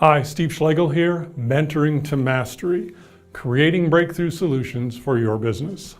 Hi, Steve Schlegel here, Mentoring to Mastery, creating breakthrough solutions for your business.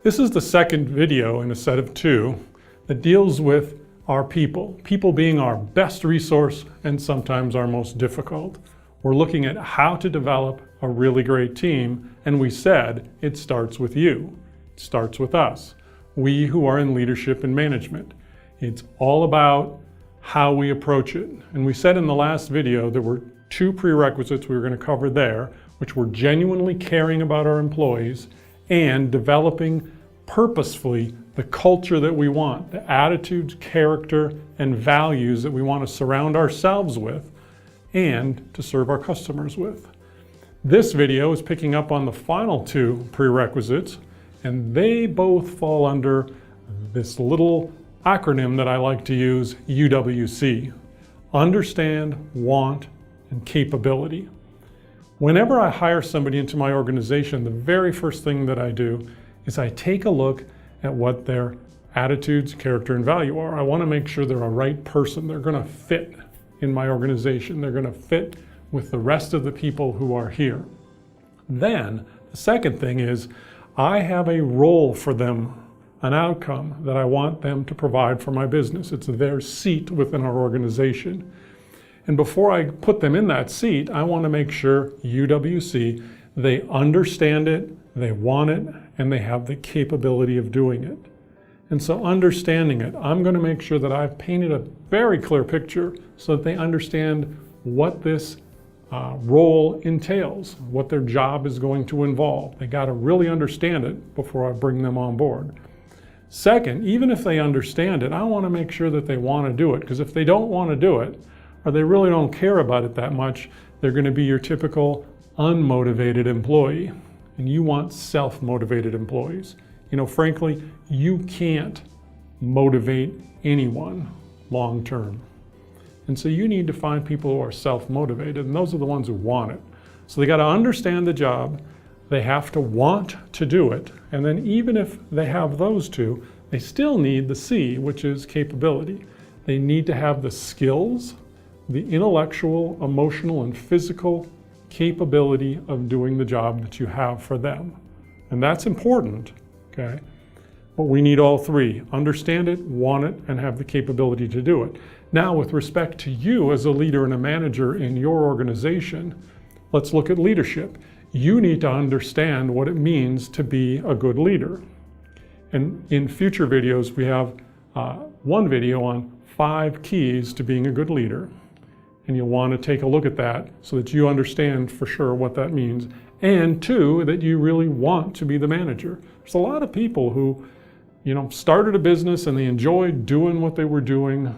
This is the second video in a set of two that deals with our people being our best resource and sometimes our most difficult. We're looking at how to develop a really great team, and we said it starts with you. It starts with us, we who are in leadership and management. It's all about how we approach it. And we said in the last video there were two prerequisites we were going to cover there, which were genuinely caring about our employees and developing purposefully the culture that we want, the attitudes, character, and values that we want to surround ourselves with and to serve our customers with. This video is picking up on the final two prerequisites, and they both fall under this little acronym that I like to use, UWC. Understand, want, and capability. Whenever I hire somebody into my organization, the very first thing that I do is I take a look at what their attitudes, character, and value are. I want to make sure they're a right person. They're going to fit in my organization. They're going to fit with the rest of the people who are here. Then, the second thing is I have a role for them, an outcome that I want them to provide for my business. It's their seat within our organization. And before I put them in that seat, I want to make sure, UWC, they understand it, they want it, and they have the capability of doing it. And so understanding it, I'm going to make sure that I've painted a very clear picture so that they understand what this role entails, what their job is going to involve. They got to really understand it before I bring them on board. Second, even if they understand it, I want to make sure that they want to do it, because if they don't want to do it, or they really don't care about it that much, they're going to be your typical unmotivated employee. And you want self-motivated employees. You know, frankly, you can't motivate anyone long term. And so you need to find people who are self-motivated, and those are the ones who want it. So they got to understand the job, they have to want to do it, and then even if they have those two, they still need the C, which is capability. They need to have the skills, the intellectual, emotional, and physical capability of doing the job that you have for them. And that's important, okay? But we need all three. Understand it, want it, and have the capability to do it. Now, with respect to you as a leader and a manager in your organization, let's look at leadership. You need to understand what it means to be a good leader. And in future videos, we have one video on 5 keys to being a good leader. And you'll want to take a look at that so that you understand for sure what that means. And 2, that you really want to be the manager. There's a lot of people who, started a business and they enjoyed doing what they were doing,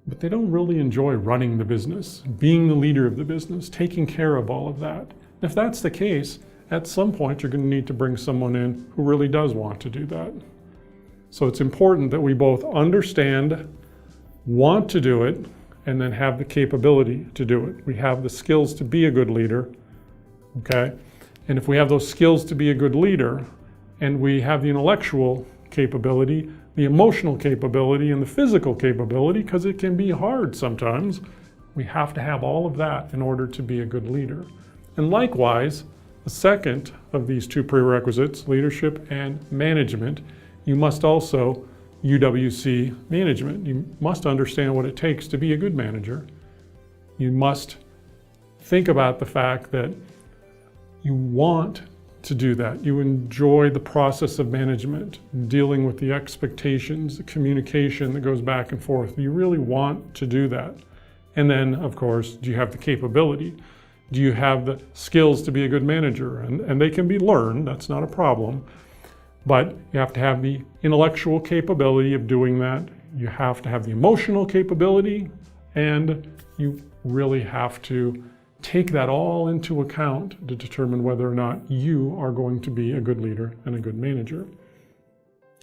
but they don't really enjoy running the business, being the leader of the business, taking care of all of that. If that's the case, at some point you're going to need to bring someone in who really does want to do that. So it's important that we both understand, want to do it, and then have the capability to do it. We have the skills to be a good leader, okay? And if we have those skills to be a good leader, and we have the intellectual capability, the emotional capability, and the physical capability, because it can be hard sometimes, we have to have all of that in order to be a good leader. And likewise, the second of these two prerequisites, leadership and management, you must also UWC management. You must understand what it takes to be a good manager. You must think about the fact that you want to do that. You enjoy the process of management, dealing with the expectations, the communication that goes back and forth. You really want to do that. And then, of course, do you have the capability? Do you have the skills to be a good manager? And they can be learned, that's not a problem. But you have to have the intellectual capability of doing that. You have to have the emotional capability, and you really have to take that all into account to determine whether or not you are going to be a good leader and a good manager.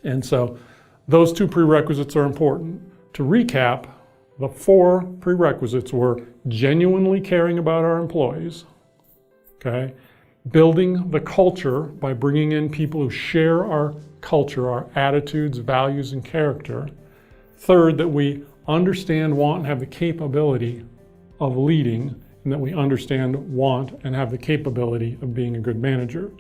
And so those two prerequisites are important. To recap, the 4 prerequisites were genuinely caring about our employees, okay? Building the culture by bringing in people who share our culture, our attitudes, values, and character. Third, that we understand, want, and have the capability of leading. and that we understand, want, and have the capability of being a good manager.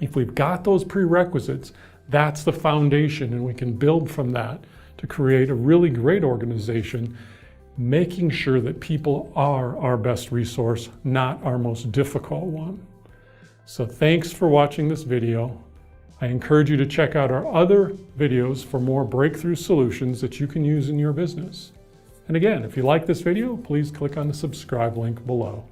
If we've got those prerequisites, that's the foundation, and we can build from that to create a really great organization, making sure that people are our best resource, not our most difficult one. So thanks for watching this video. I encourage you to check out our other videos for more breakthrough solutions that you can use in your business. And again, if you like this video, please click on the subscribe link below.